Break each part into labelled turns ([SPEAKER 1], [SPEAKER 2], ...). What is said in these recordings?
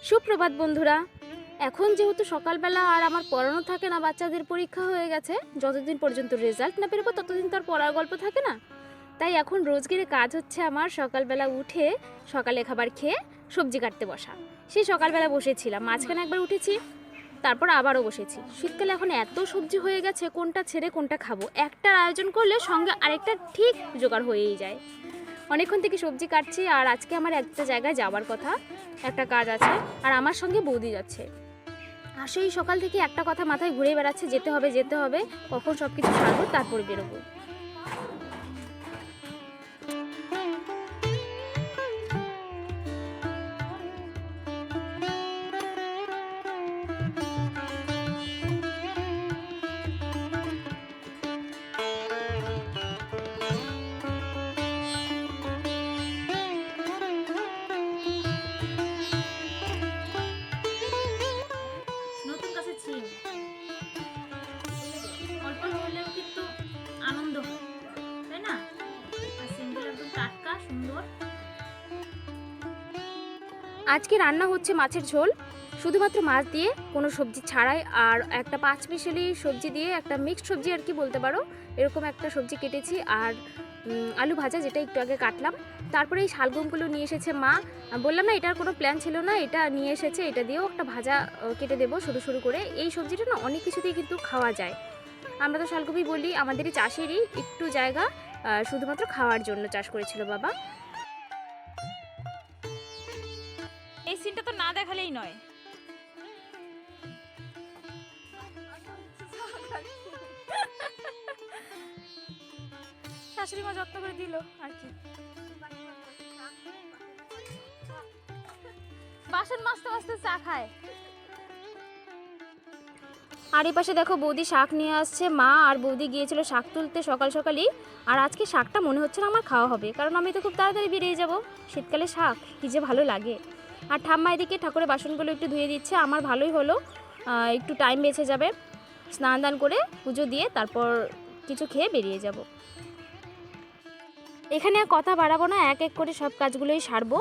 [SPEAKER 1] সুপ্রভাত বন্ধুরা। এখন যেহেতু সকালবেলা আর আমার পড়ানো থাকে না, বাচ্চাদের পরীক্ষা হয়ে গেছে, যতদিন পর্যন্ত রেজাল্ট না বেরোবো ততদিন তার পড়ার গল্প থাকে না। তাই এখন রোজগের কাজ হচ্ছে আমার সকালবেলা উঠে সকালে খাবার খেয়ে সবজি কাটতে বসা। সেই সকালবেলা বসেছিলাম, মাঝখানে একবার উঠেছি, তারপর আবারও বসেছি। শীতকালে এখন এত সবজি হয়ে গেছে, কোনটা ছেড়ে কোনটা খাবো, একটার আয়োজন করলে সঙ্গে আরেকটা ঠিক জোগাড় হয়েই যায়। অনেকক্ষণ থেকে সবজি কাটছি, আর আজকে আমার একটা জায়গায় যাওয়ার কথা, একটা কাজ আছে, আর আমার সঙ্গে বৌদি যাচ্ছে। আর সেই সকাল থেকে একটা কথা মাথায় ঘুরে বেড়াচ্ছে, যেতে হবে যেতে হবে, কখন সব কিছু সারবো তারপর বেরোবো। নতুন গাছের ছিম অল্প হলেও কিন্তু আনন্দ হয়, তাই না? আর সিমগুলো একদম টাটকা সুন্দর। আজকে রান্না হচ্ছে মাছের ঝোল, শুধুমাত্র মাছ দিয়ে, কোনো সবজি ছাড়াই। আর একটা পাঁচমিশালি সবজি দিয়ে, একটা মিক্সড সবজি আর কি বলতে পারো, এরকম একটা সবজি কেটেছি। আর আলু ভাজা, যেটা একটু আগে কাটলাম। তারপরে এই শালগমগুলো নিয়ে এসেছে মা। বললাম না এটার কোনো প্ল্যান ছিল না, এটা নিয়ে এসেছে, এটা দিয়েও একটা ভাজা কেটে দেবো সরু সরু করে। এই সবজিটা না অনেক কিছুতেই কিন্তু খাওয়া যায়। আমরা তো শালগমই বলি, আমাদেরই চাষেরই একটু জায়গা শুধুমাত্র খাওয়ার জন্য চাষ করেছিল বাবা। এই সিনটা তো না দেখালেই নয়। শাশুড়ি মা যত্ন করে দিল আর কি। বাসন মাজতে মাজতে চা খায়। আর এই পাশে দেখো বৌদি শাক নিয়ে আসছে। মা আর বৌদি গিয়েছিল শাক তুলতে সকাল সকালই। আর আজকে শাকটা মনে হচ্ছে না আমার খাওয়া হবে, কারণ আমি তো খুব তাড়াতাড়ি বেরিয়ে যাব। শীতকালে শাক কী যে ভালো লাগে। আর ঠাম্মা এদিকে ঠাকুরের বাসনগুলো একটু ধুয়ে দিচ্ছে। আমার ভালোই হলো, একটু টাইম বেঁচে যাবে। স্নান দান করে পুজো দিয়ে তারপর কিছু খেয়ে বেরিয়ে যাব। এখানে আর কথা বাড়াবো না, এক এক করে সব কাজগুলোই সারবো।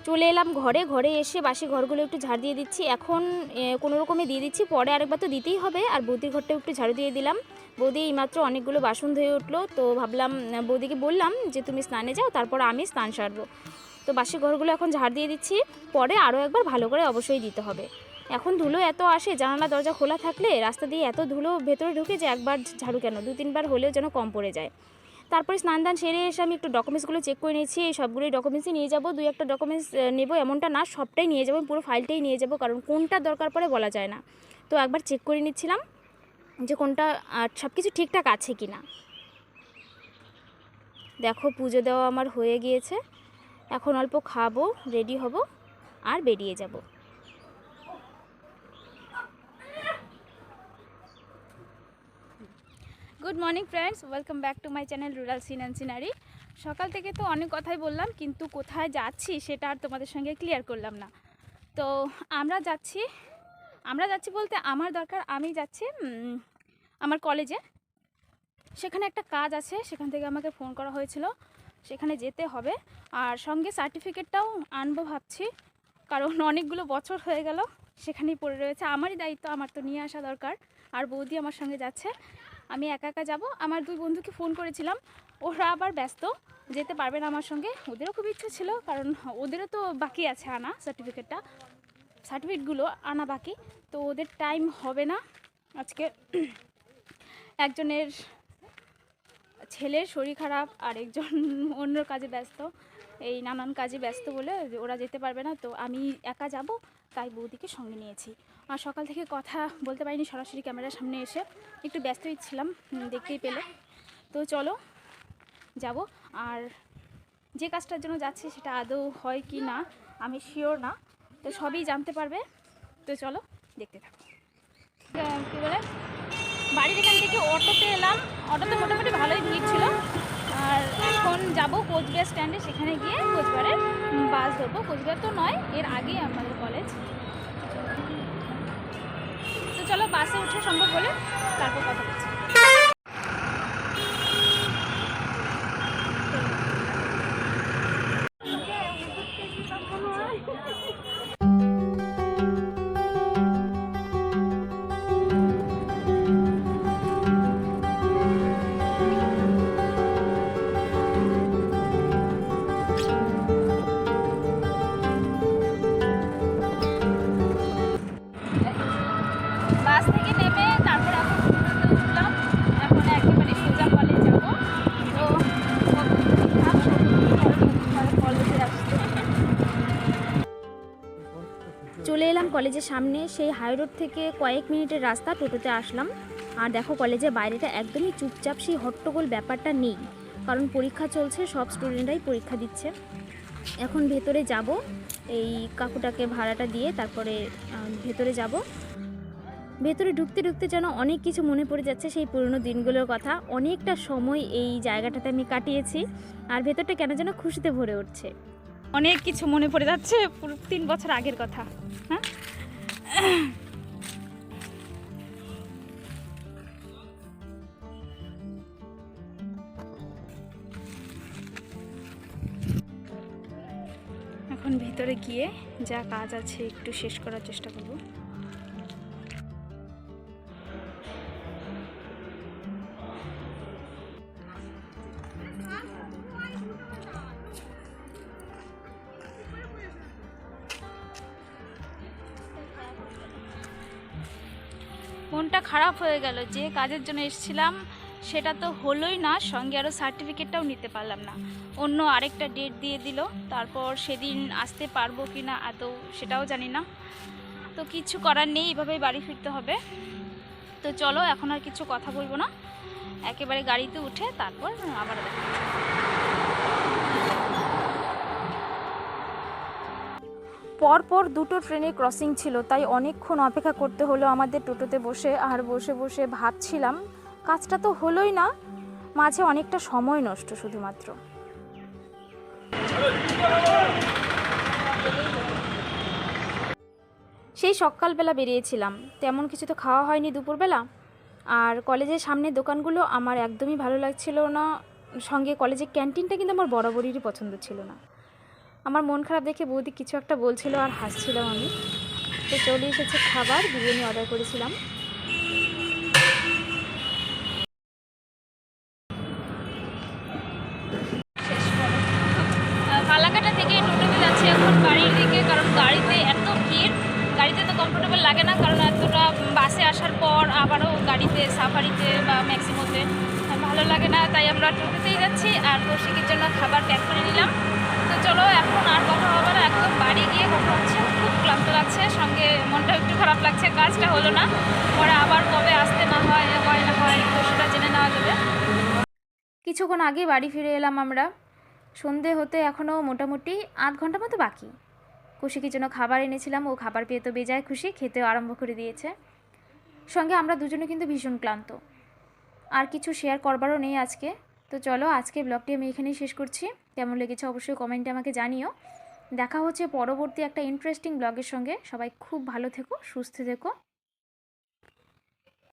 [SPEAKER 1] চলে এলাম ঘরে। ঘরে এসে বাসি ঘরগুলো একটু ঝাড় দিয়ে দিচ্ছি। এখন কোনো রকমে দিয়ে দিচ্ছি, পরে আরেকবার তো দিতেই হবে। আর বৌদির ঘরটাও একটু ঝাড়ু দিয়ে দিলাম। বৌদি এইমাত্র অনেকগুলো বাসন ধুয়ে উঠলো, তো ভাবলাম বৌদিকে বললাম যে তুমি স্নানে যাও, তারপর আমি স্নান সারবো। তো বাসি ঘরগুলো এখন ঝাড় দিয়ে দিচ্ছি, পরে আরও একবার ভালো করে অবশ্যই দিতে হবে। এখন ধুলো এত আসে, জানালা দরজা খোলা থাকলে রাস্তা দিয়ে এত ধুলো ভেতরে ঢুকে যে একবার ঝাড়ু কেন, 2-3 বার হলেও যেন কম পড়ে যায়। তারপরে স্নান দান সেরে এসে আমি একটু ডকুমেন্টসগুলো চেক করে নিয়েছি। এই সবগুলোই ডকুমেন্টসই নিয়ে যাব। 2-1টা ডকুমেন্টস নেব এমনটা না, সবটাই নিয়ে যাব, পুরো ফাইলটাই নিয়ে যাব, কারণ কোনটা দরকার পড়ে বলা যায় না। তো একবার চেক করে নিচ্ছিলাম যে কোনটা সব কিছু ঠিকঠাক আছে কি না। দেখো পুজো দেওয়া আমার হয়ে গিয়েছে, এখন অল্প খাবো, রেডি হব আর বেরিয়ে যাব। Good morning friends, welcome back to my channel rural scene and scenery. সকাল থেকে তো অনেক কথাই বললাম, কিন্তু কোথায় যাচ্ছি সেটা আর তোমাদের সঙ্গে ক্লিয়ার করলাম না। তো আমরা যাচ্ছি বলতে আমার দরকার, আমি যাচ্ছি আমার কলেজে। সেখানে একটা কাজ আছে, সেখান থেকে আমাকে ফোন করা হয়েছিল, সেখানে যেতে হবে। আর সঙ্গে সার্টিফিকেটটাও আনবো ভাবছি, কারণ অনেকগুলো বছর হয়ে গেল সেখানেই পড়ে রয়েছে। আমারই দায়িত্ব, আমার তো নিয়ে আসা দরকার। আর বৌদি আমার সঙ্গে যাচ্ছে, আমি একা একা যাব। আমার 2 বন্ধুকে ফোন করেছিলাম, ওরা আবার ব্যস্ত, যেতে পারবে না আমার সঙ্গে। ওদেরও খুব ইচ্ছে ছিল, কারণ ওদেরও তো বাকি আছে আনা সার্টিফিকেটগুলো আনা বাকি, তো ওদের টাইম হবে না আজকে। একজনের ছেলের শরীর খারাপ, আর একজন অন্য কাজে ব্যস্ত, এই নানান কাজে ব্যস্ত বলে ওরা যেতে পারবে না। তো আমি একা যাব, তাই বৌদিকে সঙ্গে নিয়েছি। আর সকাল থেকে কথা বলতে পারিনি সরাসরি ক্যামেরার সামনে এসে, একটু ব্যস্তই ছিলাম, দেখতেই পেলে। তো চলো যাব। আর যে কাজটার জন্য যাচ্ছি সেটা আদৌ হয় কি না আমি শিওর না, তো সবই জানতে পারবে। তো চলো দেখতে থাকো। কী বলে, বাড়ির এখান থেকে অটোতে এলাম, অটোতে মোটামুটি ভালোই ভিড় ছিল। আর এখন যাব কোচবিহার স্ট্যান্ডে, সেখানে গিয়ে কোচবিহারের বাস ধরবো। কোচবিহার তো নয়, এর আগেই আমাদের কলেজ। তো চলো বাসে উঠে সম্ভব হলে তারপর কথা বলছি। কলেজের সামনে, সেই হাই রোড থেকে কয়েক মিনিটের রাস্তা, টোটোতে আসলাম। আর দেখো কলেজের বাইরেটা একদমই চুপচাপ, সেই হট্টগোল ব্যাপারটা নেই, কারণ পরীক্ষা চলছে, সব স্টুডেন্টরাই পরীক্ষা দিচ্ছে। এখন ভেতরে যাব, এই কাকুটাকে ভাড়াটা দিয়ে তারপরে ভেতরে যাব। ভেতরে ঢুকতে ঢুকতে যেন অনেক কিছু মনে পড়ে যাচ্ছে, সেই পুরনো দিনগুলোর কথা। অনেকটা সময় এই জায়গাটাতে আমি কাটিয়েছি, আর ভেতরটা কেন যেন খুশিতে ভরে উঠছে। অনেক কিছু মনে পড়ে যাচ্ছে, পুরো 3 বছর আগের কথা। হ্যাঁ, এখন ভেতরে গিয়ে যা কাজ আছে একটু শেষ করার চেষ্টা করব। মনটা খারাপ হয়ে গেল, যে কাজের জন্য এসেছিলাম সেটা তো হলোই না, সঙ্গে আরও সার্টিফিকেটটাও নিতে পারলাম না। অন্য আরেকটা ডেট দিয়ে দিল, তারপর সেদিন আসতে পারবো কি না আদৌ সেটাও জানি না। তো কিছু করার নেই, এভাবেই বাড়ি ফিরতে হবে। তো চলো, এখন আর কিছু কথা বলবো না, একেবারে গাড়িতে উঠে তারপর আবার দেখা হবে। পরপর দুটো ট্রেনের ক্রসিং ছিল, তাই অনেকক্ষণ অপেক্ষা করতে হলো আমাদের টোটোতে বসে। আর বসে বসে ভাবছিলাম কাজটা তো হলোই না, মাঝে অনেকটা সময় নষ্ট শুধুমাত্র। সেই সকালবেলা বেরিয়েছিলাম, তেমন কিছু তো খাওয়া হয়নি দুপুরবেলা। আর কলেজের সামনের দোকানগুলো আমার একদমই ভালো লাগছিল না, সঙ্গে কলেজের ক্যান্টিনটা কিন্তু আমার বরাবরই পছন্দ ছিল না। আমার মন খারাপ দেখে বৌদি কিছু একটা বলছিল আর হাসছিলাম আমি। তো চলে এসেছে খাবার, বিরিয়ানি অর্ডার করেছিলাম। ফালাকাটা থেকে টোটোতে যাচ্ছি এখন বাড়ির দিকে, কারণ গাড়িতে এত ভিড়, গাড়িতে তো কমফোর্টেবল লাগে না, কারণ এতটা বাসে আসার পর আবারও গাড়িতে সাফারিতে বা ম্যাক্সিমোতে ভালো লাগে না, তাই আমরা টোটোতেই যাচ্ছি। আর কৌশিকের জন্য খাবার প্যাক করে নিলাম। তো চলো, এখন আর কথা হবে না, একদম বাড়ি গিয়ে কথা হচ্ছে। খুব ক্লান্ত লাগছে, সঙ্গে মনটা একটু খারাপ লাগছে, কাজটা হলো না, পরে আবার কবে আসতে না হয় না হয় তো সেটা জেনে নেওয়া যাবে। কিছুক্ষণ আগে বাড়ি ফিরে এলাম আমরা, সন্ধে হতে এখনও মোটামুটি 8 ঘন্টা মতো বাকি। কৌশিকের জন্য খাবার এনেছিলাম, ও খাবার পেয়ে তো বেজায় খুশি, খেতেও আরম্ভ করে দিয়েছে। সঙ্গে আমরা দুজনে কিন্তু ভীষণ ক্লান্ত, আর কিছু শেয়ার করবারও নেই আজকে। তো চলো, আজকে ব্লগটি আমি এখানেই শেষ করছি। কেমন লেগেছে অবশ্যই কমেন্টে আমাকে জানিও। দেখা হচ্ছে পরবর্তী একটা ইন্টারেস্টিং ব্লগের সঙ্গে। সবাই খুব ভালো থেকো, সুস্থ থেকো।